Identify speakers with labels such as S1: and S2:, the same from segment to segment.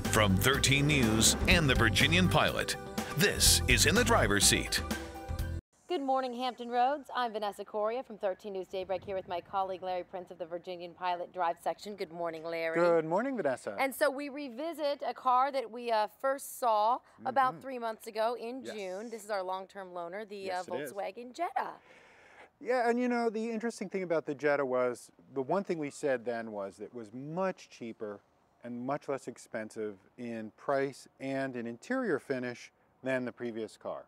S1: From 13 News and the Virginian-Pilot, this is In the Driver's Seat.
S2: Good morning, Hampton Roads. I'm Vanessa Correa from 13 News Daybreak here with my colleague Larry Prince of the Virginian-Pilot Drive section. Good morning, Larry.
S3: Good morning, Vanessa.
S2: And so we revisit a car that we first saw about 3 months ago in June. This is our long-term loaner, the Volkswagen Jetta.
S3: Yeah, and you know, the interesting thing about the Jetta was, the one thing we said then was it was much cheaper and much less expensive in price and in interior finish than the previous car.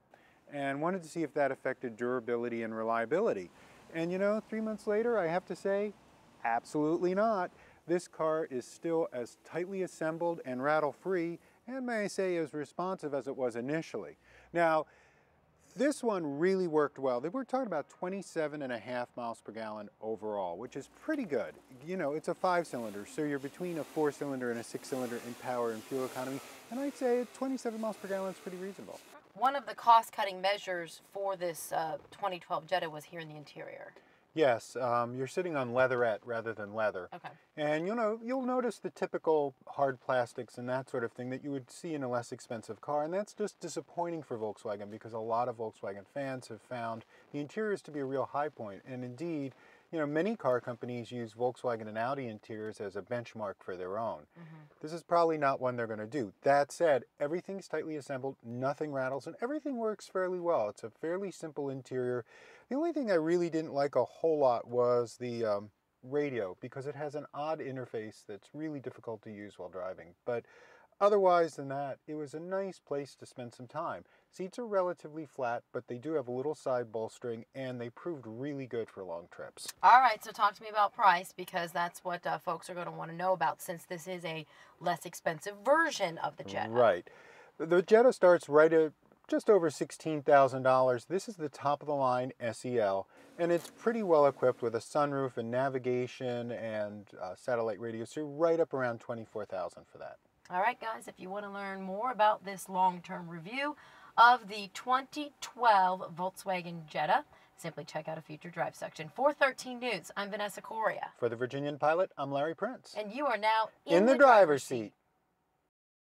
S3: And wanted to see if that affected durability and reliability. And you know, 3 months later, I have to say, absolutely not. This car is still as tightly assembled and rattle-free, and may I say, as responsive as it was initially. Now, this one really worked well. They were talking about 27.5 miles per gallon overall, which is pretty good. You know, it's a 5-cylinder, so you're between a 4-cylinder and a 6-cylinder in power and fuel economy. And I'd say 27 miles per gallon is pretty reasonable.
S2: One of the cost-cutting measures for this 2012 Jetta was here in the interior.
S3: Yes, you're sitting on leatherette rather than leather.
S2: Okay.
S3: And you know, you'll notice the typical hard plastics and that sort of thing that you would see in a less expensive car, and that's just disappointing for Volkswagen because a lot of Volkswagen fans have found the interiors to be a real high point. And indeed, you know, many car companies use Volkswagen and Audi interiors as a benchmark for their own. This is probably not one they're going to do. That said, everything's tightly assembled, nothing rattles, and everything works fairly well. It's a fairly simple interior. The only thing I really didn't like a whole lot was the radio, because it has an odd interface that's really difficult to use while driving. But otherwise than that, it was a nice place to spend some time. Seats are relatively flat, but they do have a little side bolstering, and they proved really good for long trips.
S2: All right, so talk to me about price, because that's what folks are going to want to know about, since this is a less expensive version of the Jetta.
S3: Right. The Jetta starts right at just over $16,000. This is the top of the line SEL, and it's pretty well equipped with a sunroof and navigation and satellite radio, so right up around $24,000 for that.
S2: All right, guys, if you want to learn more about this long-term review of the 2012 Volkswagen Jetta, simply check out a future drive section. For 13 News, I'm Vanessa Correa.
S3: For the Virginian-Pilot, I'm Larry Prince.
S2: And you are now
S3: in the driver's seat.